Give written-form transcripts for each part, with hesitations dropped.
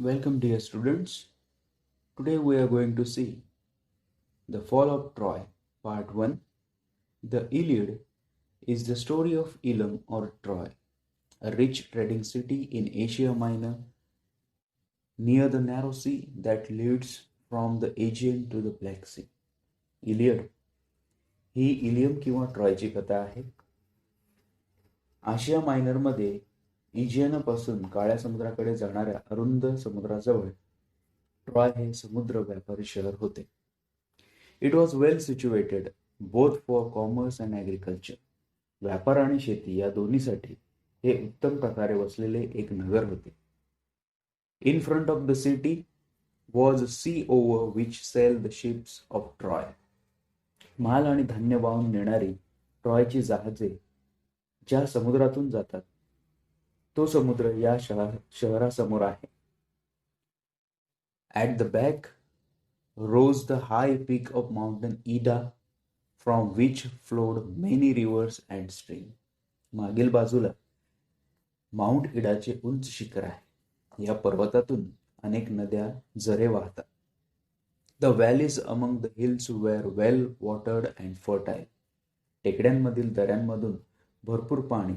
Welcome, dear students. Today we are going to see The Fall of Troy, Part 1. The Iliad is the story of Elam or Troy, a rich trading city in Asia Minor near the narrow sea that leads from the Aegean to the Black Sea. Iliad ही Ilium किंवा ट्रॉयची कथा आहे. आशिया मायनरमध्ये इजियनपासून काळ्या समुद्राकडे जाणाऱ्या अरुंद समुद्राजवळ Troy हे समुद्र व्यापारी शहर होते. It was well situated both for commerce and agriculture. व्यापार आणि शेती या दोन्हीसाठी हे उत्तम प्रकारे वसलेले एक नगर होते. In front of the city was sea over which sail the ships of Troy. माल आणि धान्य वाहून नेणारी ट्रॉयची जहाजे ज्या समुद्रातून जातात तो समुद्र या शहरासमोर आहे. At the back rose the high peak of Mountain Ida, from which flowed many rivers and streams. मागील बाजूला माउंट इडाचे उंच शिखर आहे. या पर्वतातून अनेक नद्या झरे वाहतात. The valleys among the hills were well watered and fertile. टेकड्यांमधील दऱ्यांमधून भरपूर पाणी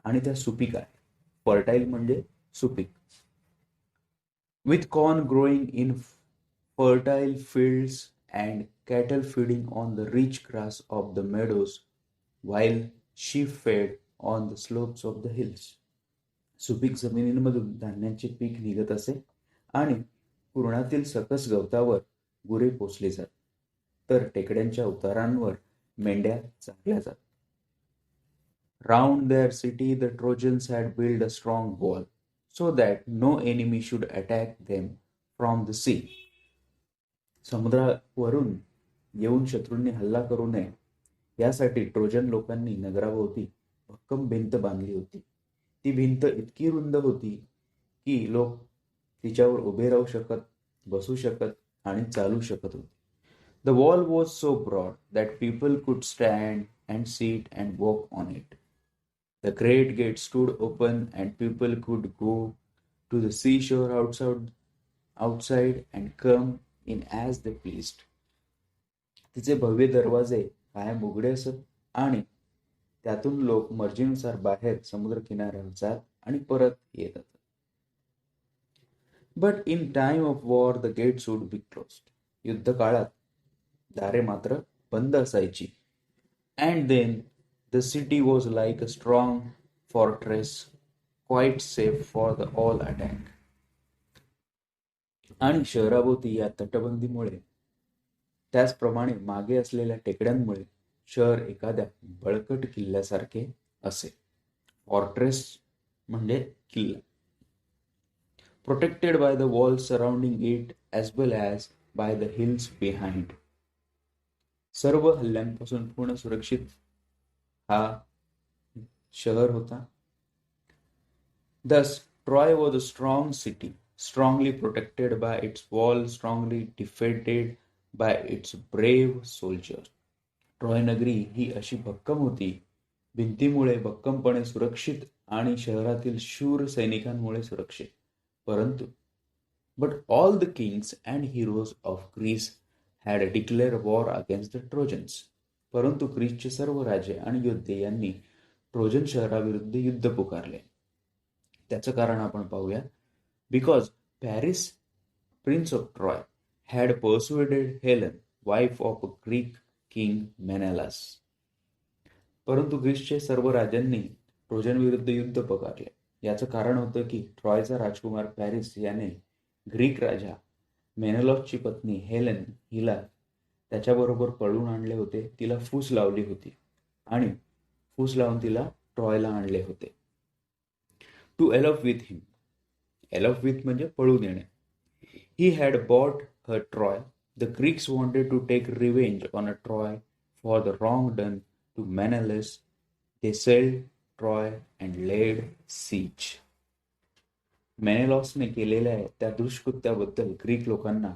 आणि त्या सुपीक आहे. फर्टाईल म्हणजे सुपीक. With corn growing in fertile fields and cattle feeding on the rich grass of the meadows, while sheep fed on the slopes of the hills. सुपीक जमिनींमधून धान्याचे पीक निघत असे आणि पूर्णातील सकस गवतावर गुरे पोसली जात, तर टेकड्यांच्या उतारांवर मेंढ्या चारल्या जात. Round their city the Trojans had built a strong wall, so that no enemy should attack them from the sea. समुद्रावरून येऊन शत्रूंनी हल्ला करू नये यासाठी ट्रोजन लोकांनी नगराभोवती भक्कम भिंत बांधली होती. ती भिंत इतकी रुंद होती की लोक तिच्यावर उभे राहू शकत, बसू शकत आणि चालू शकत होते. The wall was so broad that people could stand and sit and walk on it. The great gate stood open and people could go to the sea shore outside and come in as they pleased. तिचे भव्य दरवाजे कायम उघडे असत आणि त्यातून लोक मर्जीनुसार बाहेर समुद्र किनाऱ्यावर जात आणि परत येत असत. But in time of war the gates would be closed. युद्ध काळात दारे मात्र बंद असायची. And then the city was like a strong fortress, quite safe for the all attack. आणि शहराभोवती या तटबंदीमुळे त्याचप्रमाणे मागे असलेल्या टेकड्यांमुळे शहर एखाद्या बळकट किल्ल्यासारखे असे. फॉर्ट्रेस म्हणजे किल्ला. Protected by the wall surrounding it as well as by the hills behind. सर्व हल्ल्यांपासून पूर्ण सुरक्षित हा शहर होता. Thus, Troy was a strong city, strongly protected by its wall, strongly defended by its brave soldiers. Troy नगरी ही अशी भक्कम होती, भिंतीमुळे भक्कमपणे सुरक्षित आणि शहरातील शूर सैनिकांमुळे सुरक्षित. परंतु but all the kings and heroes of Greece had declare war against the Trojans. परंतु ग्रीसचे सर्व राजे आणि योद्धे यांनी ट्रोजन शहराविरुद्ध युद्ध पुकारले. त्याचं कारण आपण पाहूया. Because Paris prince of Troy had persuaded Helen wife of a Greek king Menelaus. परंतु ग्रीसचे सर्व राजांनी ट्रोजन विरुद्ध युद्ध पुकारले. याचं कारण होतं की ट्रॉयचा राजकुमार पॅरिस याने ग्रीक राजा मेनेलॉसची पत्नी हेलन हिला त्याच्याबरोबर पळवून आणले होते. तिला फूस लावली होती आणि फूस लावून तिला ट्रॉयला आणले होते. To elope with him. Elope with म्हणजे पळून येणे. He had bought her Troy. The Greeks wanted to take revenge on a Troy for the wrong done to Menelaus. They sailed Troy and laid siege. मेनेलॉसने केलेल्या त्या दुष्कृत्याबद्दल Greek लोकांना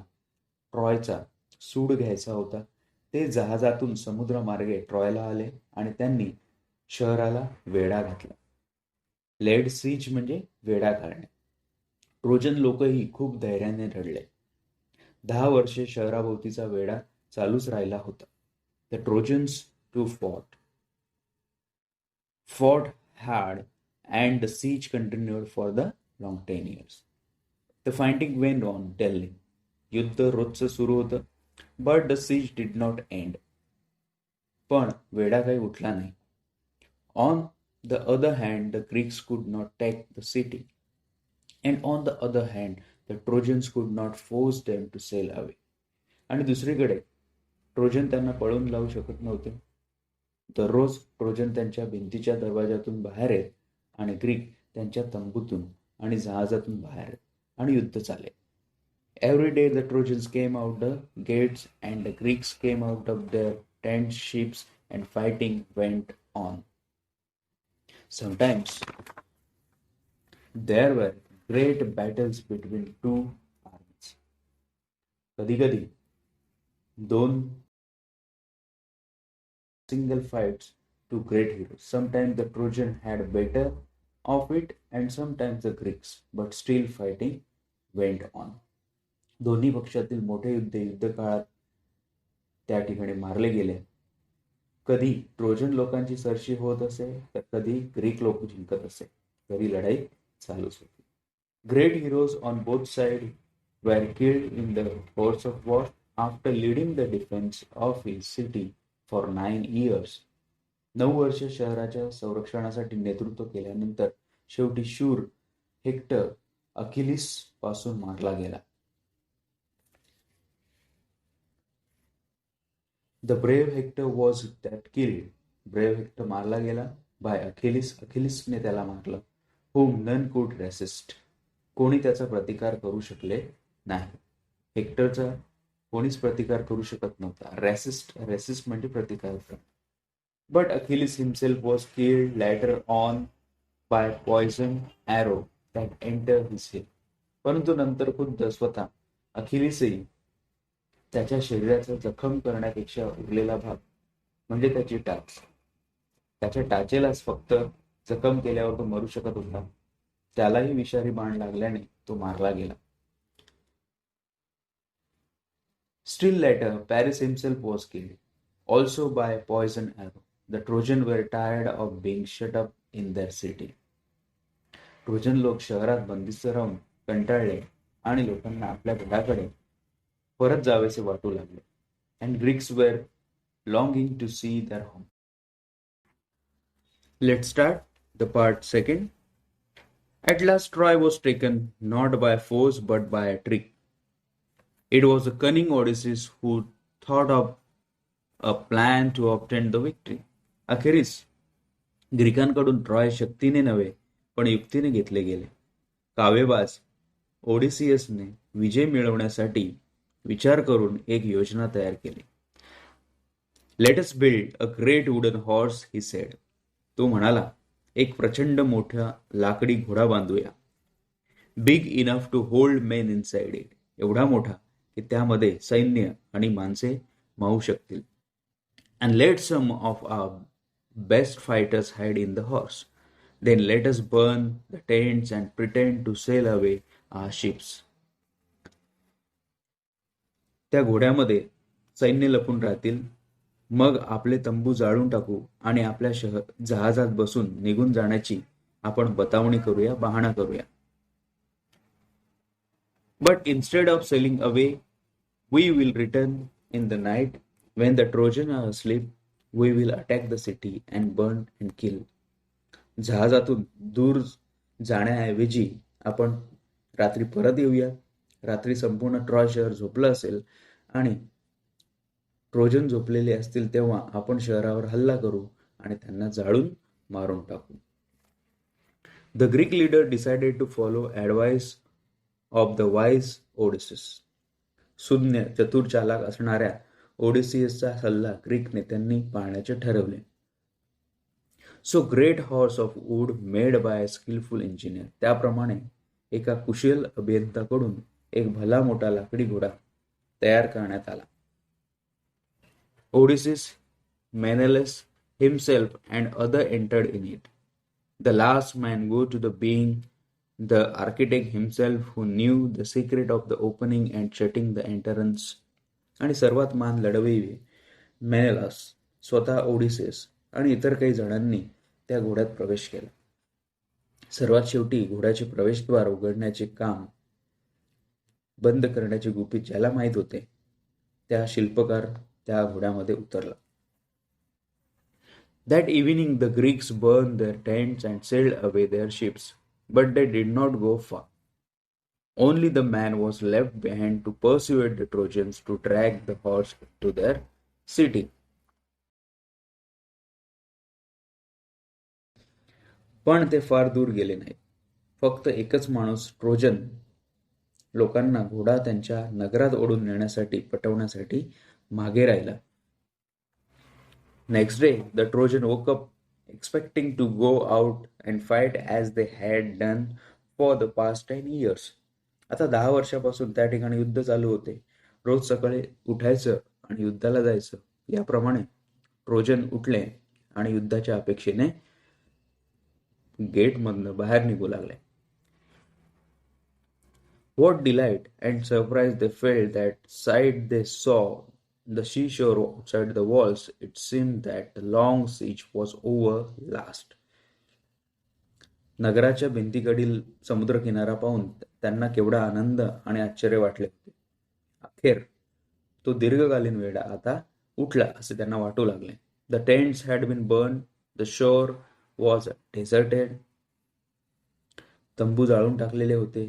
ट्रॉयचा सूड घ्यायचा होता. ते जहाजातून समुद्रमार्गे ट्रॉयला आले आणि त्यांनी शहराला वेढा घातला. लेड सीच म्हणजे वेढा घालणे. ट्रोजन लोकही खूप धैर्याने लढले. 10 वर्षे शहराभोवतीचा वेढा चालूच राहिला होता. The Trojans too fought hard and the siege continued for the long 10 years. The fighting went on daily. युद्ध रोजचं सुरू होतं. But the siege did not end. पण वेढा काही उठला नाही. On the other hand, the Greeks could not take the city. And on the other hand, the Trojans could not force them to sail away. आणि दुसरीकडे Trojan त्यांना पळून लावू शकत नव्हते. दररोज ट्रोजन त्यांच्या भिंतीच्या दरवाजातून बाहेर येत आणि ग्रीक त्यांच्या तंबूतून आणि जहाजातून बाहेर येत आणि युद्ध चाले. Every day the Trojans came out the gates and the Greeks came out of their tents, ships, and fighting went on. Sometimes there were great battles between two armies. कधी कधी दोन single fights to great heroes. Sometimes the Trojan had better of it and sometimes the Greeks, but still fighting went on. दोन्ही पक्षातील मोठे युद्धकाळात त्या ठिकाणी मारले गेले. कधी ट्रोजन लोकांची सरशी होत असे तर कधी ग्रीक लोक जिंकत असे. तरी लढाई चालूच होती. Great heroes on both side were killed in the course of war after leading the defense of his city for 9 years. 9 वर्ष शहराच्या संरक्षणासाठी नेतृत्व केल्यानंतर शेवटी शूर हेक्टर अखिलीस पासून मारला गेला. The brave Hector was that killed. Brave Hector मारला गेला by Achilles. अखिलीसने त्याला मारलं. Whom none could resist. कोणी त्याचा प्रतिकार करू शकले नाही. हेक्टरचा कोणीच प्रतिकार करू शकत नव्हता. रेसिस्ट म्हणजे प्रतिकार करणं. But Achilles himself was killed later on by poison arrow that entered his head. परंतु नंतर खुद्द स्वतः अखिलीसही त्याच्या शरीराचा जखम करण्यापेक्षा उरलेला भाग म्हणजे त्याची टाच. त्याच्या टाचेलाच फक्त जखम केल्यावर तो मरू शकत होता. त्यालाही विषारी बाण लागल्याने तो मारला गेला. Still later, Paris himself was killed, also by poison arrow. The Trojans were tired of being shut up in their city. Trojan लोक शहरात बंदिस्त राहून कंटाळले आणि लोकांना आपल्या घराकडे परत जावेसे वाटू लागले. And Greeks were longing to see their home. Let's start the part second. At last Troy was taken not by force but by a trick. It was a cunning Odysseus who thought of a plan to obtain the victory. अखेरीस ग्रीकांकडून Troy शक्तीने नव्हे पण युक्तीने घेतले गेले. कावेबाज ओडिसियसने विजय मिळवण्यासाठी विचार करून एक योजना तयार केली. Let us build a great wooden horse, he said. तो म्हणाला, एक प्रचंड मोठा लाकडी घोडा बांधूया. Big enough to hold men inside it. एवढा मोठा की त्यामध्ये सैन्य आणि माणसे मावू शकतील. And let some of our best fighters hide in the horse. Then let us burn the tents and pretend to sail away our ships. त्या घोड्यामध्ये सैन्य लपून राहतील. मग आपले तंबू जाळून टाकू आणि आपल्या जहाजात बसून निघून जाण्याची आपण बतावणी करूया, बहाणा करूया. But instead of sailing away, we will return in the night. When the Trojans are asleep, we will attack the city and burn and kill. जहाजातून दूर जाण्याऐवजी आपण रात्री परत येऊया. रात्री संपूर्ण ट्रॉय शहर झोपलं असेल आणि ट्रोजन झोपलेले असतील तेव्हा आपण शहरावर हल्ला करू आणि त्यांना जाळून मारून टाकू. The Greek leader decided to follow advice of the wise Odysseus. शून्य चतुर चालाक असणाऱ्या ओडिसियसचा सल्ला ग्रीक नेत्यांनी पाळण्याचे ठरवले. So great horse of wood made by skilful engineer. त्याप्रमाणे एका कुशल अभियंताकडून एक भला मोठा लाकडी घोडा तयार करण्यात आला. Odysseus, Menelaus himself and other entered in it. The last man go to the being the architect himself who knew the secret of the opening and shutting the entrance. आणि सर्वात मान लढवली मेनेलास, स्वतः ओडिसेस आणि इतर काही जणांनी त्या घोड्यात प्रवेश केला. सर्वात शेवटी घोड्याचे प्रवेशद्वार उघडण्याचे काम बंद करण्याचे गुपित ज्याला माहीत होते त्या शिल्पकार त्या घोड्यामध्ये उतरला. That evening the Greeks burned their tents and sailed away their ships, but they did not go far. Only the man was left behind to persuade the Trojans to drag the horse to their city. पण ते फार दूर गेले नाहीत. फक्त एकच माणूस Trojan लोकांना घोडा त्यांच्या नगरात ओढून नेण्यासाठी पटवण्यासाठी मागे राहिला. Next day, the Trojan woke up expecting to go out and fight as they had done for the past 10 years. आता 10 वर्षापासून त्या ठिकाणी युद्ध चालू होते. रोज सकाळी उठायचं आणि युद्धाला जायचं. याप्रमाणे ट्रोजन उठले आणि युद्धाच्या अपेक्षेने गेटमधनं बाहेर निघू लागले. What delight and surprise they felt that sight they saw the seashore outside the walls. It seemed that the long siege was over last. नगराच्या भिंतीकडील समुद्रकिनारा पाहून त्यांना केवढा आनंद आणि आश्चर्य वाटले होते. अखेर तो दीर्घकालीन वेढा आता उठला असे त्यांना वाटू लागले. The tents had been burn, the shore was deserted. तंबू जाळून टाकलेले होते.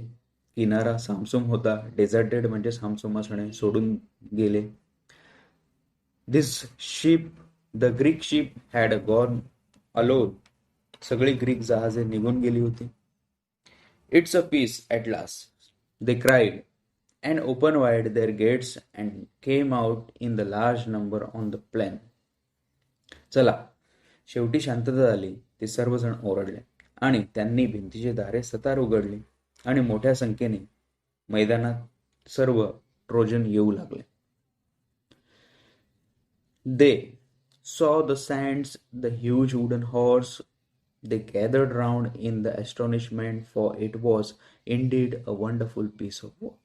किनारा सामसूम होता. डेझर्टेड म्हणजे सामसूम असणे, सोडून गेले. This ship, the Greek ship had gone alone. सगळी ग्रीक जहाजे निघून गेली होती. It's a peace at last, they cried, and opened wide their gates and came out in the large number on the plain. चला, शेवटी शांतता झाली, ते सर्वजण ओरडले आणि त्यांनी भिंतीचे दारे सतार उघडली आणि मोठ्या संख्येने मैदानात सर्व ट्रोजन येऊ लागले. They saw the sands, the huge wooden horse. They gathered round in the astonishment, for it was indeed a wonderful piece of work.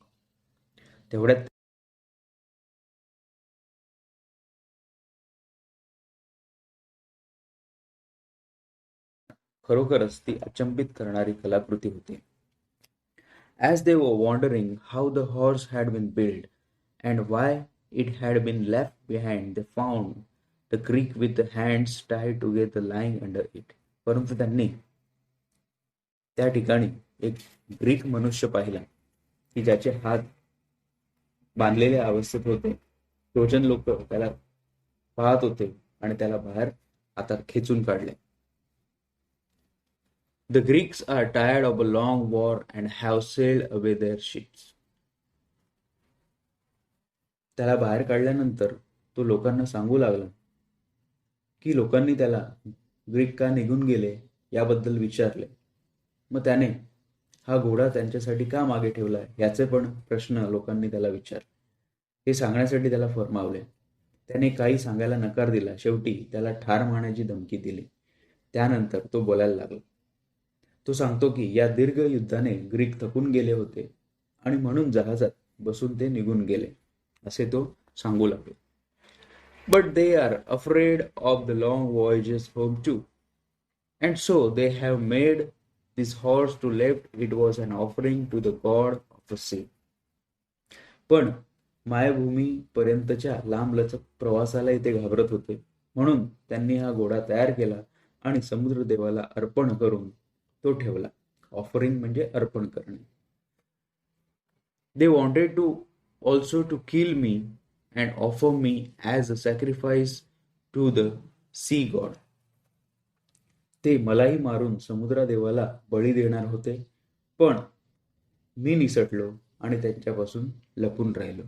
तेवढ्यात खरोखरच ती अचंबित करणारी कलाकृती होती. As they were wondering how the horse had been built and why it had been left behind, they found the Greek with the hands tied together lying under it. परंतु त्यांनी त्या ठिकाणी एक ग्रीक मनुष्य पाहिला की ज्याचे हात बांधलेल्या अवस्थेत होते. ट्रोजन लोक त्याला पाहत होते आणि त्याला बाहेर आता खेचून काढले. The Greeks are tired of a long war and have sailed away their ships. त्याला बाहेर काढल्यानंतर तो लोकांना सांगू लागला की लोकांनी त्याला ग्रीक का निघून गेले याबद्दल विचारले. मग त्याने हा घोडा त्यांच्यासाठी का मागे ठेवला याचे पण प्रश्न लोकांनी त्याला विचारले. हे सांगण्यासाठी त्याला फरमावले. त्याने काही सांगायला नकार दिला. शेवटी त्याला ठार मारण्याची धमकी दिली. त्यानंतर तो बोलायला लागला. तो सांगतो की या दीर्घ युद्धाने ग्रीक थकून गेले होते आणि म्हणून जहाजात बसून ते निघून गेले असे तो सांगू लागले. But they are afraid of the long voyages home too, and so they have made this horse to left. It was an offering to the god of the sea. पण मायभूमी पर्यंतच्या लांबलचक प्रवासालाही ते घाबरत होते, म्हणून त्यांनी हा घोडा तयार केला आणि समुद्र देवाला अर्पण करून तो ठेवला. ऑफरिंग म्हणजे अर्पण करणे. They wanted to also to kill me and offer me as a sacrifice to the sea god. ते मलाही मारून समुद्रदेवाला बळी देणार होते, पण मी निसटलो आणि त्यांच्यापासून लपून राहिलो.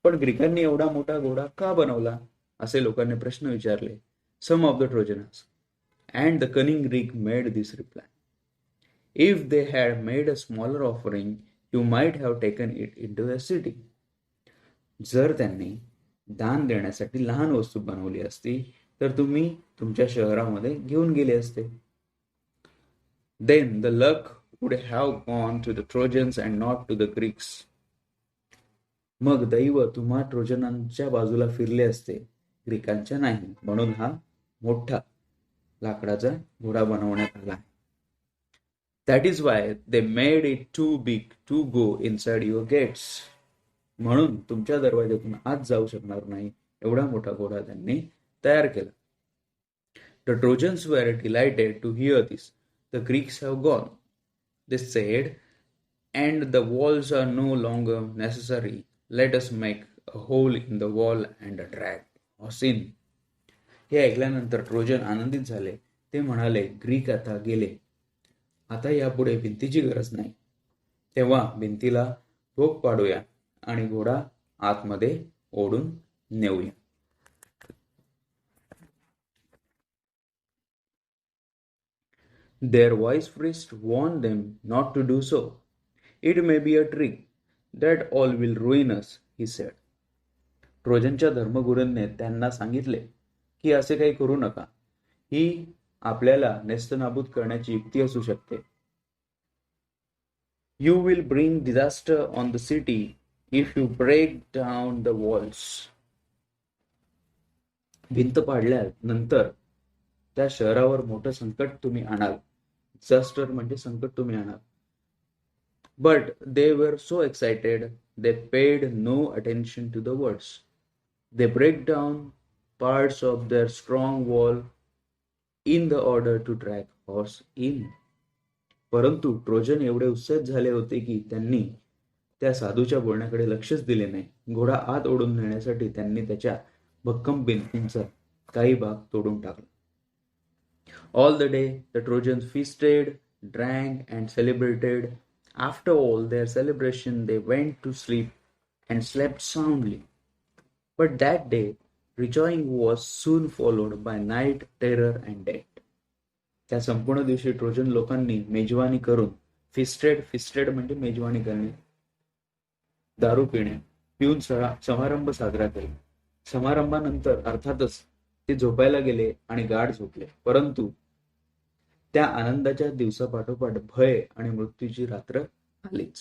पण ग्रीकांनी एवढा मोठा घोडा का बनवला असे लोकांनी प्रश्न विचारले. Some of the Trojans and the cunning Greek made this reply. If they had made a smaller offering, you might have taken it into the city. जर त्यांनी दान देण्यासाठी लहान वस्तू बनवली असती तर तुम्ही तुमच्या शहरामध्ये घेऊन गेले असते. Then the luck would have gone to the Trojans and not to the Greeks. मग दैव तुम्हा ट्रोजनांच्या बाजूला फिरले असते, ग्रीकांच्या नाही. म्हणून हा मोठा लाकडाचा घोडा बनवण्यात आला. That is why they made it too big to go inside your gates. म्हणून तुमच्या दरवाज्यातून आत जाऊ शकणार नाही एवढा मोठा घोडा त्यांनी तयार केला. The Trojans were delighted to hear this. The Greeks have gone, they said, and the walls are no longer necessary. Let us make a hole in the wall and drag us in. हे ऐकल्यानंतर Trojan आनंदित झाले. ते म्हणाले, Greek आता गेले, आता यापुढे भिंतीची गरज नाही. तेव्हा भिंतीला ठोक पाडूया आणि घोडा आतमध्ये ओढून नेऊया. Their wise priest warned them not to do so. It may be a trick that all will ruin us, he said. ट्रोजनच्या धर्मगुरूंनी त्यांना सांगितले की असे काही करू नका. ही आपल्याला नेस्तनाबूत करण्याची युक्ती असू शकते. You will bring disaster on the city if you break down the walls. भिंत पाडल्यानंतर त्या शहरावर मोठं संकट तुम्ही आणाल. डिझास्टर म्हणजे संकट तुम्ही आणाल. But they were so excited they paid no attention to the words. They break down parts of their strong wall in the order to drag us in. परंतु ट्रोजन एवढे उत्साहित झाले होते की त्यांनी त्या साधूच्या बोलण्याकडे लक्षच दिले नाही. घोडा आत ओढून नेण्यासाठी त्यांनी त्याच्या भक्कम भिंतींचा काही भाग तोडून टाकला. All the day the Trojans feasted, drank, and celebrated. After all their celebration, they went to sleep and slept soundly. But that day, rejoicing was soon followed by night, terror, and death. त्या संपूर्ण दिवशी Trojan लोकांनी मेजवानी करून fisted म्हणजे मेजवानी करणे, दारू पिणे, पिऊन समारंभ साजरा केला. समारंभानंतर अर्थातच ते झोपायला गेले आणि गाढ झोपले. परंतु त्या आनंदाच्या दिवसापाठोपाठ भय आणि मृत्यूची रात्र आलीच.